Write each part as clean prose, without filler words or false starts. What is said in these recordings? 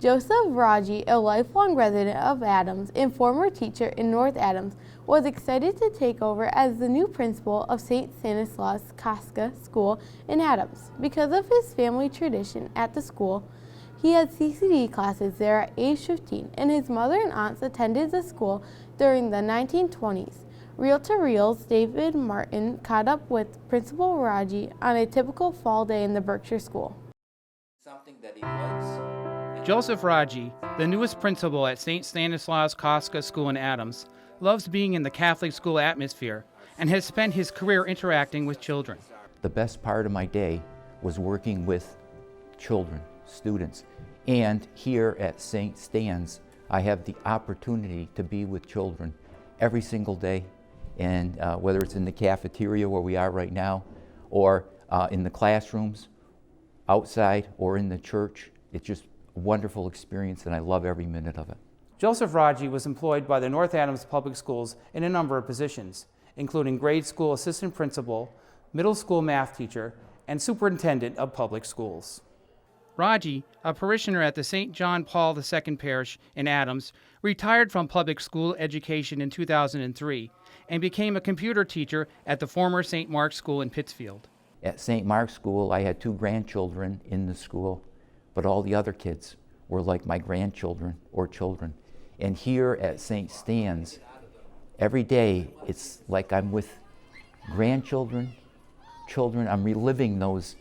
Joseph Rogge, a lifelong resident of Adams and former teacher in North Adams, was excited to take over as the new principal of St. Stanislaus Kostka School in Adams. Because of his family tradition at the school, he had CCD classes there at age 15, and his mother and aunts attended the school during the 1920s. Reel to Reel's David Martin caught up with Principal Rogge on a typical fall day in the Berkshire school. Something that he likes. Joseph Rogge, the newest principal at St. Stanislaus Kostka School in Adams, loves being in the Catholic school atmosphere and has spent his career interacting with children. The best part of my day was working with children, students, and here at St. Stan's, I have the opportunity to be with children every single day, and whether it's in the cafeteria where we are right now, or in the classrooms, outside, or in the church. It's just a wonderful experience, and I love every minute of it. Joseph Rogge was employed by the North Adams Public Schools in a number of positions, including grade school assistant principal, middle school math teacher, and superintendent of public schools. Rogge, a parishioner at the St. John Paul II Parish in Adams, retired from public school education in 2003 and became a computer teacher at the former St. Mark's School in Pittsfield. At St. Mark's School, I had 2 grandchildren in the school, but all the other kids were like my grandchildren or children. And here at St. Stan's, every day it's like I'm with grandchildren, children. I'm reliving those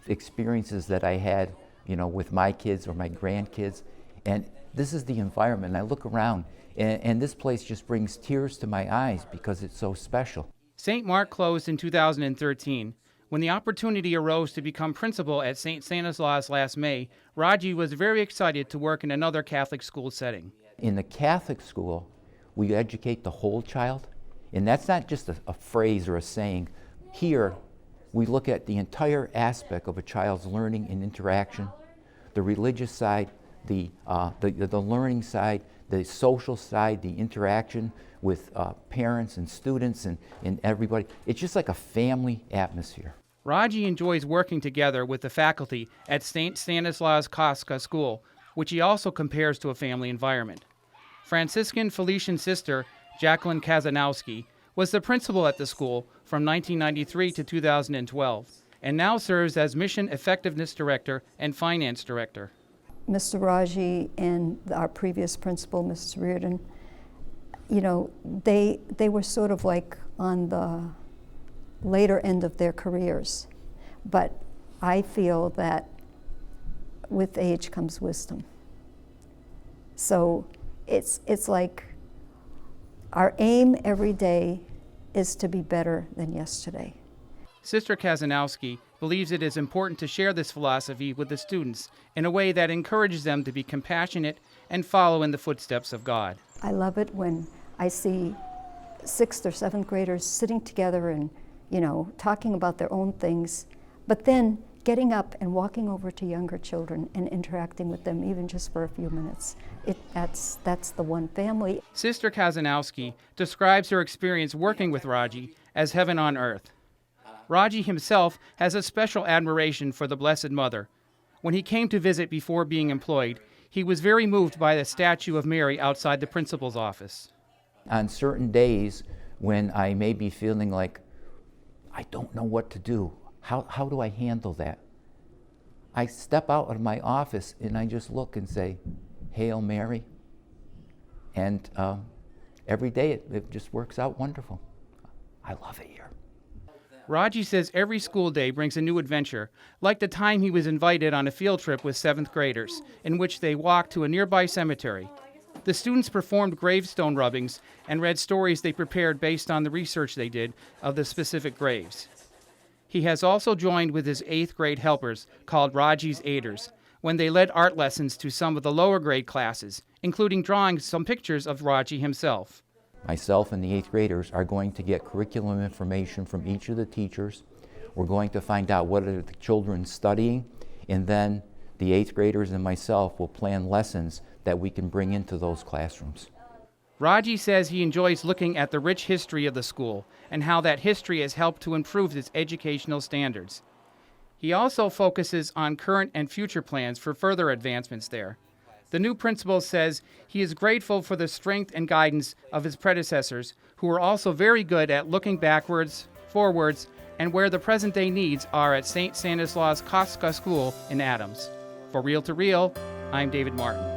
experiences that I had, with my kids or my grandkids. And this is the environment. I look around, and this place just brings tears to my eyes because it's so special. St. Mark closed in 2013. When the opportunity arose to become principal at St. Stanislaus last May, Rogge was very excited to work in another Catholic school setting. In the Catholic school, we educate the whole child, and that's not just a phrase or a saying. Here, we look at the entire aspect of a child's learning and interaction, the religious side, the learning side, the social side, the interaction with parents and students and everybody. It's just like a family atmosphere. Rogge enjoys working together with the faculty at St. Stanislaus Kostka School, which he also compares to a family environment. Franciscan Felician sister Jacqueline Kazanowski was the principal at the school from 1993 to 2012, and now serves as Mission Effectiveness Director and Finance Director. Mr. Rogge and our previous principal, Mrs. Reardon, they were sort of like on the later end of their careers. But I feel that with age comes wisdom. So it's like our aim every day is to be better than yesterday. Sister Kazanowski believes it is important to share this philosophy with the students in a way that encourages them to be compassionate and follow in the footsteps of God. I love it when I see 6th or 7th graders sitting together and, talking about their own things, but then getting up and walking over to younger children and interacting with them even just for a few minutes. That's the one family. Sister Kazanowski describes her experience working with Rogge as heaven on earth. Rogge himself has a special admiration for the Blessed Mother. When he came to visit before being employed, he was very moved by the statue of Mary outside the principal's office. On certain days when I may be feeling like I don't know what to do, how do I handle that? I step out of my office and I just look and say, Hail Mary. And every day it just works out wonderful. I love it here. Rogge says every school day brings a new adventure, like the time he was invited on a field trip with 7th graders, in which they walked to a nearby cemetery. The students performed gravestone rubbings and read stories they prepared based on the research they did of the specific graves. He has also joined with his 8th grade helpers, called Rogge's Aiders, when they led art lessons to some of the lower grade classes, including drawing some pictures of Rogge himself. Myself and the 8th graders are going to get curriculum information from each of the teachers. We're going to find out what are the children studying, and then the 8th graders and myself will plan lessons that we can bring into those classrooms. Rogge says he enjoys looking at the rich history of the school and how that history has helped to improve its educational standards. He also focuses on current and future plans for further advancements there, The new principal says he is grateful for the strength and guidance of his predecessors, who were also very good at looking backwards, forwards, and where the present-day needs are at St. Stanislaus Kostka School in Adams. For Reel to Reel, I'm David Martin.